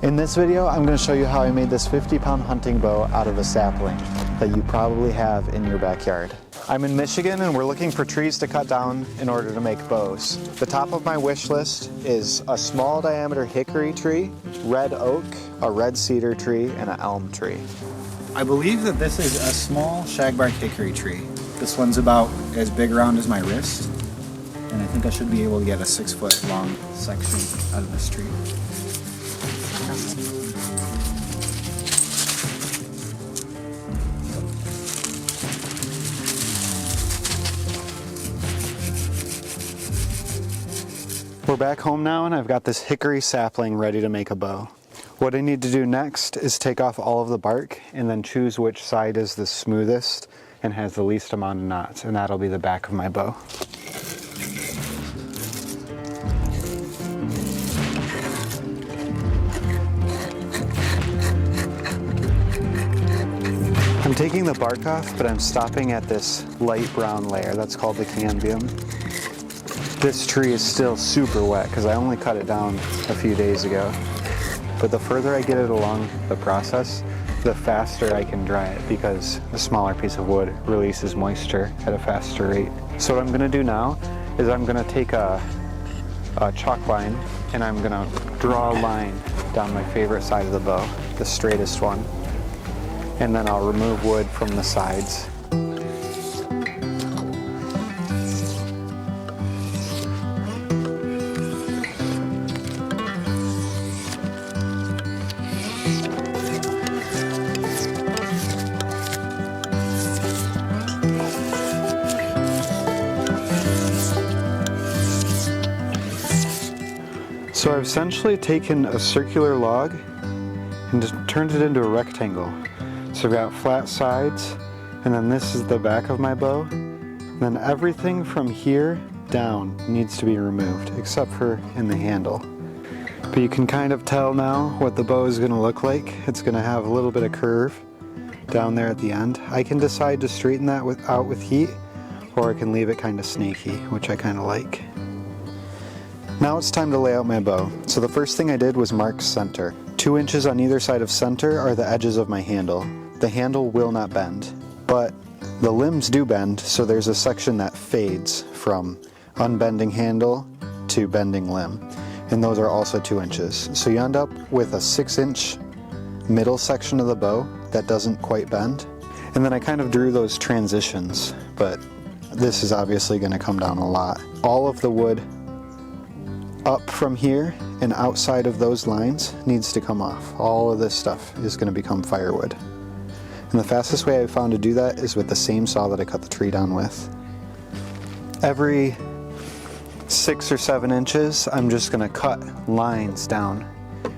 In this video, I'm going to show you how I made this 50-pound hunting bow out of a sapling that you probably have in your backyard. I'm in Michigan and we're looking for trees to cut down in order to make bows. The top of my wish list is a small diameter hickory tree, red oak, a red cedar tree, and an elm tree. I believe that this is a small shagbark hickory tree. This one's about as big around as my wrist, and I think I should be able to get a 6-foot long section out of this tree. We're back home now and I've got this hickory sapling ready to make a bow. What I need to do next is take off all of the bark and then choose which side is the smoothest and has the least amount of knots, and that'll be the back of my bow. I'm taking the bark off, but I'm stopping at this light brown layer. That's called the cambium. This tree is still super wet because I only cut it down a few days ago. But the further I get it along the process, the faster I can dry it because a smaller piece of wood releases moisture at a faster rate. So what I'm gonna do now is I'm gonna take a chalk line and I'm gonna draw a line down my favorite side of the bow, the straightest one. And then I'll remove wood from the sides. So I've essentially taken a circular log and just turned it into a rectangle. So I've got flat sides, and then this is the back of my bow. And then everything from here down needs to be removed, except for in the handle. But you can kind of tell now what the bow is going to look like. It's going to have a little bit of curve down there at the end. I can decide to straighten that out with heat, or I can leave it kind of snaky, which I kind of like. Now it's time to lay out my bow. So the first thing I did was mark center. 2 inches on either side of center are the edges of my handle. The handle will not bend, but the limbs do bend, so there's a section that fades from unbending handle to bending limb, and those are also 2 inches. So you end up with a 6-inch middle section of the bow that doesn't quite bend. And then I kind of drew those transitions, but this is obviously going to come down a lot. All of the wood up from here and outside of those lines needs to come off. All of this stuff is going to become firewood. And the fastest way I've found to do that is with the same saw that I cut the tree down with. Every 6 or 7 inches, I'm just going to cut lines down.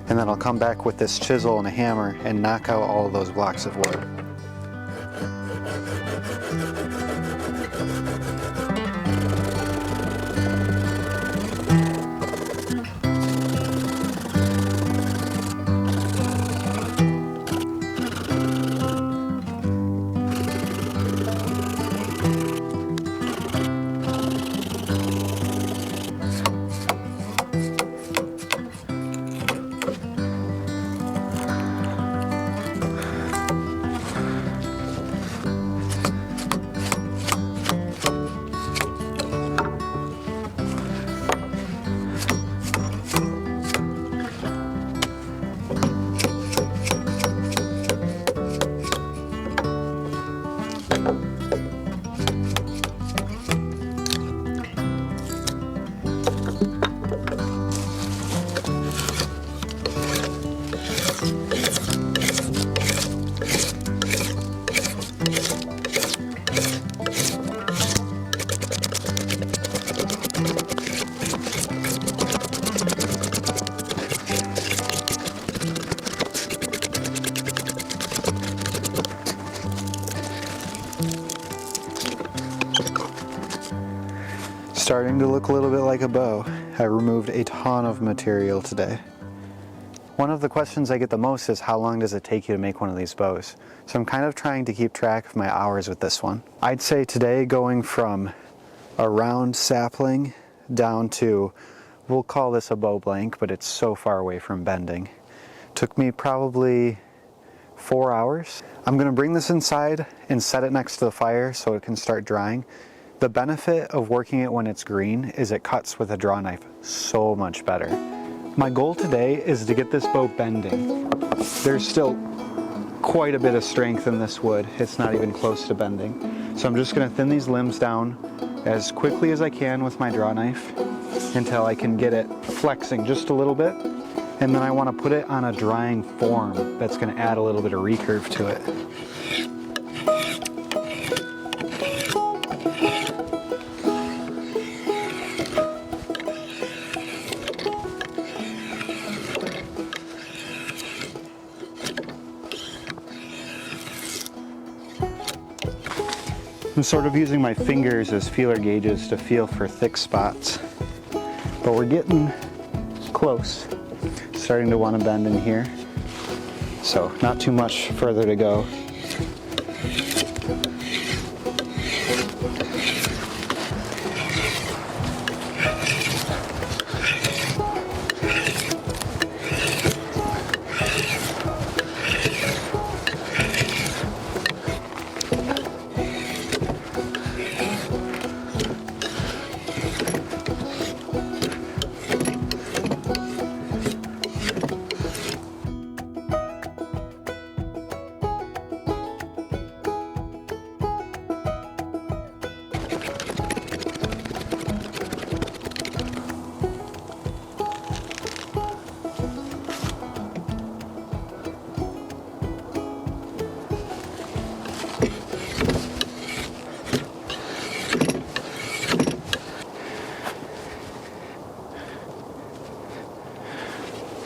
And then I'll come back with this chisel and a hammer and knock out all of those blocks of wood. Starting to look a little bit like a bow. I removed a ton of material today. One of the questions I get the most is how long does it take you to make one of these bows? So I'm kind of trying to keep track of my hours with this one. I'd say today going from a round sapling down to, we'll call this a bow blank, but it's so far away from bending, Took me probably 4 hours. I'm gonna bring this inside and set it next to the fire so it can start drying. The benefit of working it when it's green is it cuts with a draw knife so much better. My goal today is to get this bow bending. There's still quite a bit of strength in this wood. It's not even close to bending. So I'm just gonna thin these limbs down as quickly as I can with my draw knife until I can get it flexing just a little bit. And then I want to put it on a drying form that's going to add a little bit of recurve to it. I'm sort of using my fingers as feeler gauges to feel for thick spots, but we're getting close. Starting to want to bend in here, so not too much further to go.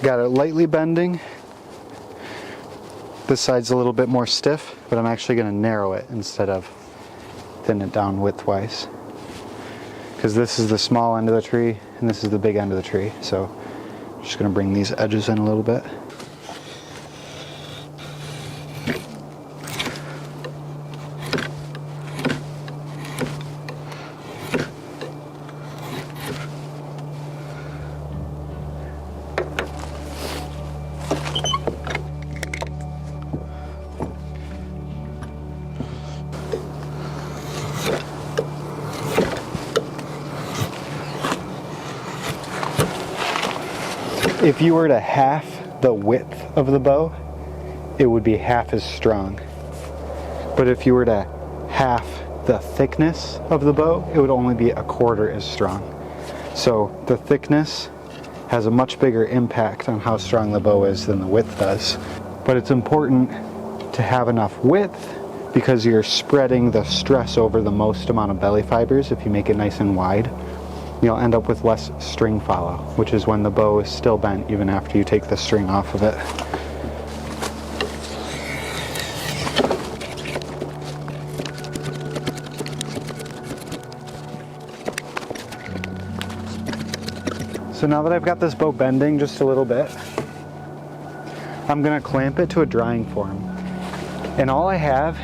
Got it lightly bending. This side's a little bit more stiff, but I'm actually going to narrow it instead of thin it down widthwise. Because this is the small end of the tree and this is the big end of the tree. So I'm just going to bring these edges in a little bit. If you were to half the width of the bow, it would be half as strong. But if you were to half the thickness of the bow, it would only be a quarter as strong. So the thickness has a much bigger impact on how strong the bow is than the width does. But it's important to have enough width because you're spreading the stress over the most amount of belly fibers. If you make it nice and wide, you'll end up with less string follow, which is when the bow is still bent even after you take the string off of it. So now that I've got this bow bending just a little bit, I'm gonna clamp it to a drying form. And all I have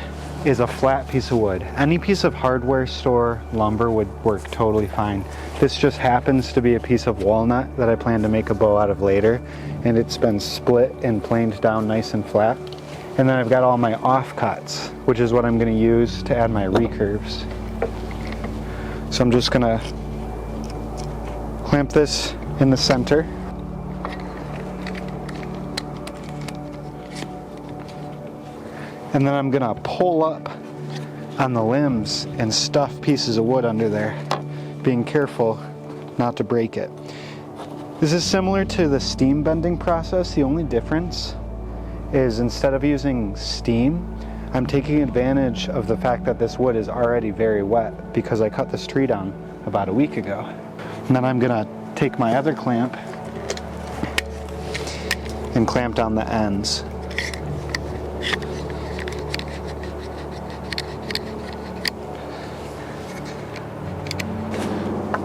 is a flat piece of wood. Any piece of hardware store lumber would work totally fine. This just happens to be a piece of walnut that I plan to make a bow out of later, and it's been split and planed down nice and flat. And then I've got all my offcuts, which is what I'm going to use to add my recurves. So I'm just going to clamp this in the center. And then I'm going to pull up on the limbs and stuff pieces of wood under there, being careful not to break it. This is similar to the steam bending process. The only difference is instead of using steam, I'm taking advantage of the fact that this wood is already very wet because I cut this tree down about a week ago. And then I'm gonna take my other clamp and clamp down the ends.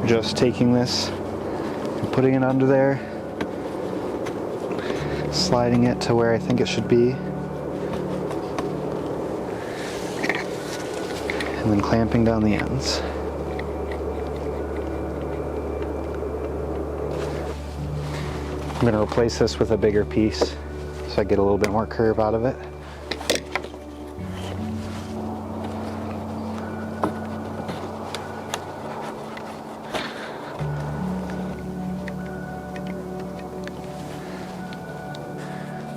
Just taking this and putting it under there, sliding it to where I think it should be, and then clamping down the ends. I'm going to replace this with a bigger piece so I get a little bit more curve out of it.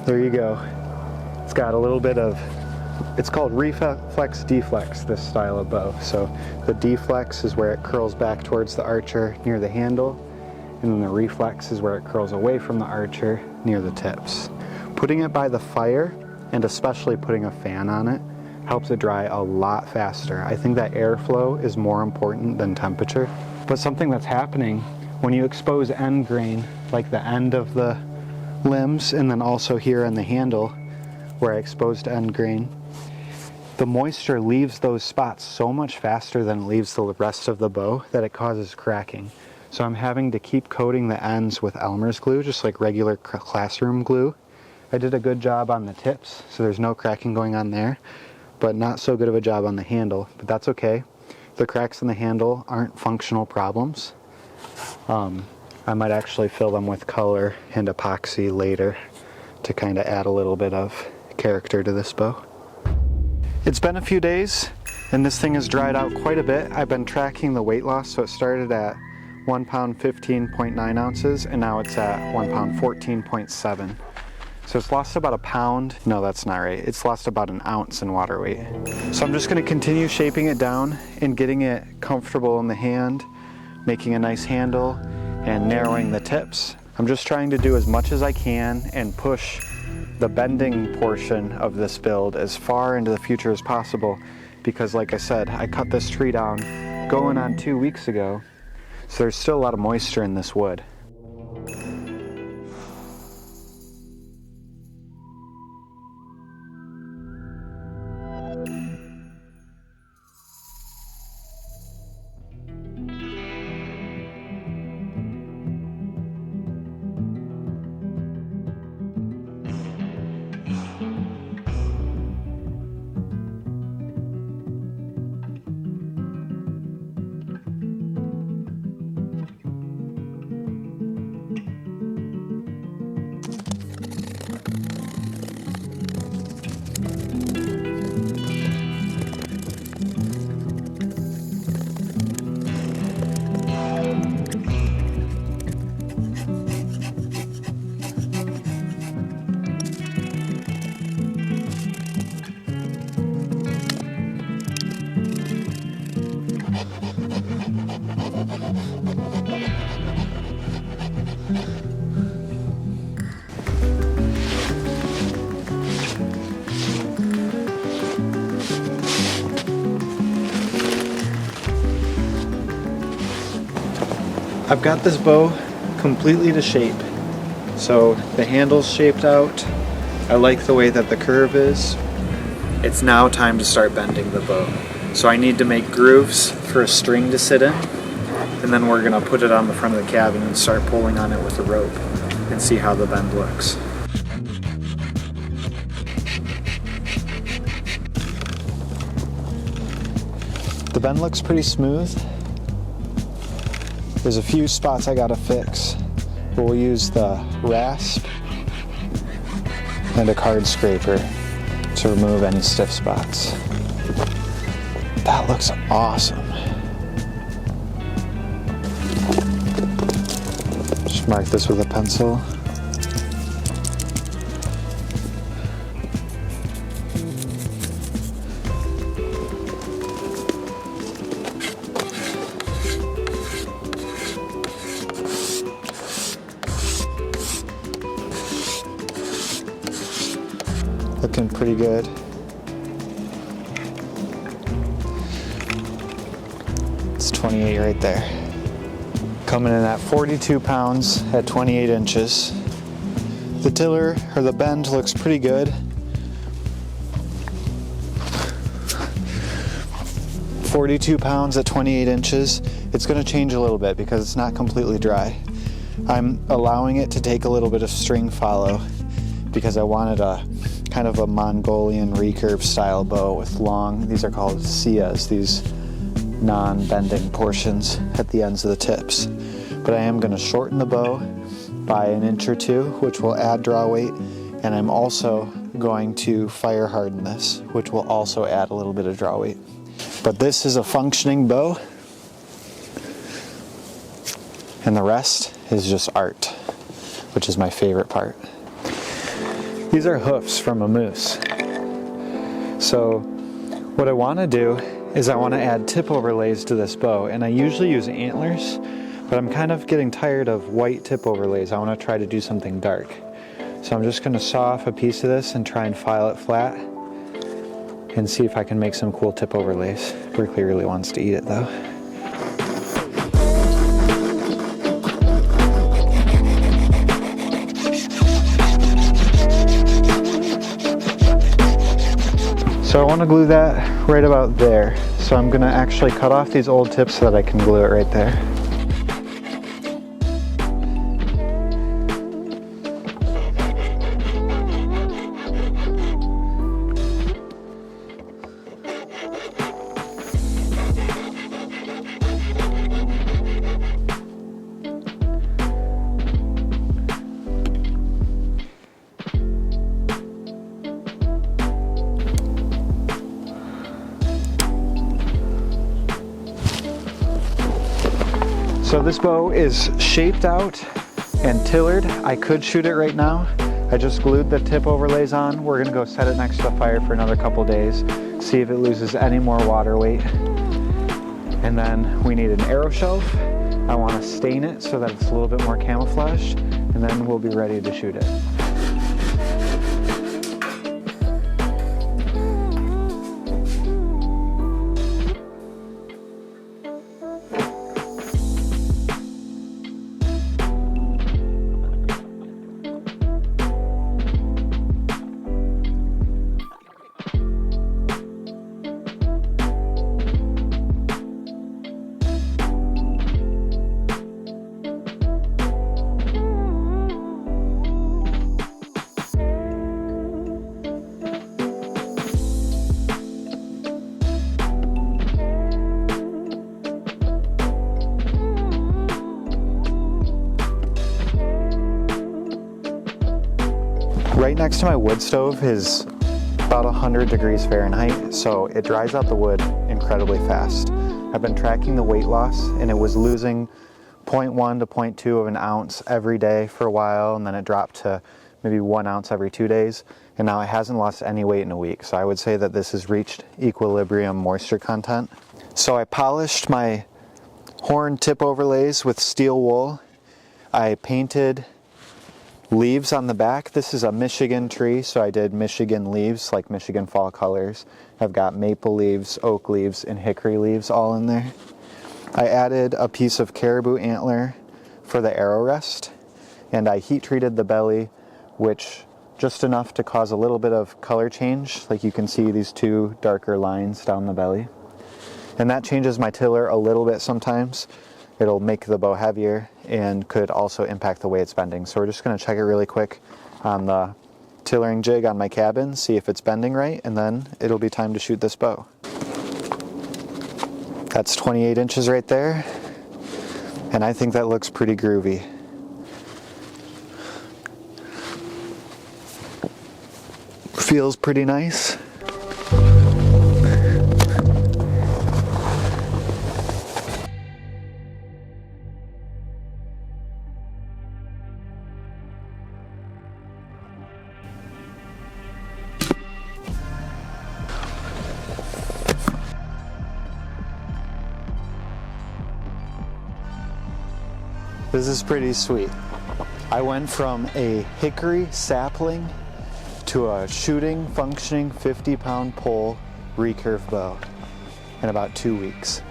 There you go. It's got a little bit of, it's called reflex deflex, this style of bow. So the deflex is where it curls back towards the archer near the handle, and then the reflex is where it curls away from the archer near the tips. Putting it by the fire, and especially putting a fan on it, helps it dry a lot faster. I think that airflow is more important than temperature. But something that's happening when you expose end grain, like the end of the limbs, and then also here on the handle where I exposed end grain, the moisture leaves those spots so much faster than it leaves the rest of the bow that it causes cracking. So I'm having to keep coating the ends with Elmer's glue, just like regular classroom glue. I did a good job on the tips, so there's no cracking going on there, but not so good of a job on the handle, but that's okay. The cracks in the handle aren't functional problems. I might actually fill them with color and epoxy later to kind of add a little bit of character to this bow. It's been a few days and this thing has dried out quite a bit. I've been tracking the weight loss, so it started at 1 pound 15.9 ounces and now it's at 1 pound 14.7. So it's lost about a pound. No, that's not right. It's lost about an ounce in water weight. So I'm just going to continue shaping it down and getting it comfortable in the hand, making a nice handle and narrowing the tips. I'm just trying to do as much as I can and push the bending portion of this build as far into the future as possible, because like I said, I cut this tree down going on 2 weeks ago, so there's still a lot of moisture in this wood. I've got this bow completely to shape. So the handle's shaped out. I like the way that the curve is. It's now time to start bending the bow. So I need to make grooves for a string to sit in, and then we're gonna put it on the front of the cabin and start pulling on it with a rope and see how the bend looks. The bend looks pretty smooth. There's a few spots I gotta fix, but we'll use the rasp and a card scraper to remove any stiff spots. That looks awesome. Just mark this with a pencil. Looking pretty good. It's 28 right there. Coming in at 42 pounds at 28 inches. The tiller, or the bend, looks pretty good. 42 pounds at 28 inches. It's going to change a little bit because it's not completely dry. I'm allowing it to take a little bit of string follow because I wanted a kind of a Mongolian recurve style bow with long, these are called sias, these non-bending portions at the ends of the tips. But I am going to shorten the bow by 1 inch or 2, which will add draw weight And I'm also going to fire harden this, which will also add a little bit of draw weight. But this is a functioning bow, and the rest is just art, which is my favorite part. These are hoofs from a moose. So what I want to do is I want to add tip overlays to this bow, and I usually use antlers, but I'm kind of getting tired of white tip overlays. I want to try to do something dark. So I'm just going to saw off a piece of this and try and file it flat and see if I can make some cool tip overlays. Berkeley really wants to eat it though. So I want to glue that right about there. So I'm going to actually cut off these old tips so that I can glue it right there. So this bow is shaped out and tillered. I could shoot it right now. I just glued the tip overlays on. We're gonna go set it next to the fire for another couple days, see if it loses any more water weight. And then we need an arrow shelf. I wanna stain it so that it's a little bit more camouflaged, and then we'll be ready to shoot it. Right next to my wood stove is about 100 degrees Fahrenheit, so it dries out the wood incredibly fast. I've been tracking the weight loss, and it was losing 0.1 to 0.2 of an ounce every day for a while, and then it dropped to maybe 1 ounce every 2 days, and now it hasn't lost any weight in a week. So I would say that this has reached equilibrium moisture content. So I polished my horn tip overlays with steel wool. I painted leaves on the back. This is a Michigan tree, so I did Michigan leaves, like Michigan fall colors. I've got maple leaves, oak leaves, and hickory leaves all in there. I added a piece of caribou antler for the arrow rest, and I heat treated the belly, which just enough to cause a little bit of color change. Like you can see these two darker lines down the belly. And that changes my tiller a little bit sometimes. It'll make the bow heavier and could also impact the way it's bending. So we're just going to check it really quick on the tillering jig on my cabin, see if it's bending right, and then it'll be time to shoot this bow. That's 28 inches right there, and I think that looks pretty groovy. Feels pretty nice. This is pretty sweet. I went from a hickory sapling to a shooting, functioning 50-pound pole recurve bow in about 2 weeks.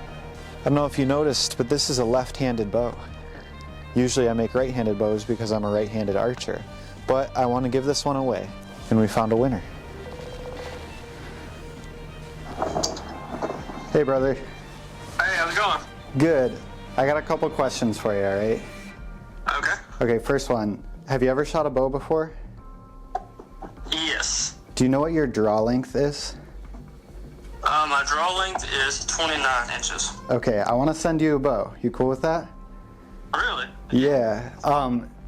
I don't know if you noticed, but this is a left-handed bow. Usually I make right-handed bows because I'm a right-handed archer, but I want to give this one away, and we found a winner. Hey brother. Hey, how's it going? Good. I got a couple questions for you, all right? Okay. Okay, first one. Have you ever shot a bow before? Yes. Do you know what your draw length is? My draw length is 29 inches. Okay, I want to send you a bow. You cool with that? Really? Yeah.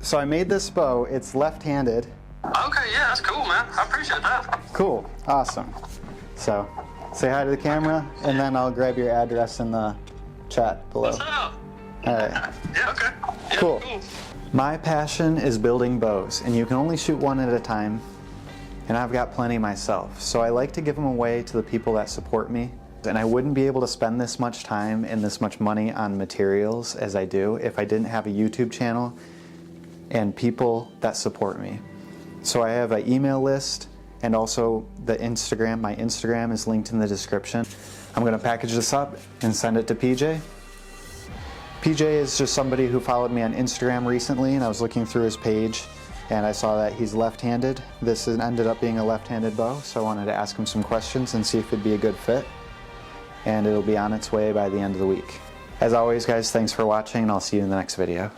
So I made this bow. It's left-handed, Okay, yeah, that's cool, man. I appreciate that. Cool, awesome. So, say hi to the camera, and then I'll grab your address in the chat below. What's up? All right. Yeah, okay. Yeah, Cool. My passion is building bows, and you can only shoot one at a time, and I've got plenty myself. So I like to give them away to the people that support me, and I wouldn't be able to spend this much time and this much money on materials as I do if I didn't have a YouTube channel and people that support me. So I have an email list and also the Instagram. My Instagram is linked in the description. I'm going to package this up and send it to PJ. PJ is just somebody who followed me on Instagram recently, and I was looking through his page and I saw that he's left-handed. This ended up being a left-handed bow, so I wanted to ask him some questions and see if it'd be a good fit. And it'll be on its way by the end of the week. As always, guys, thanks for watching, and I'll see you in the next video.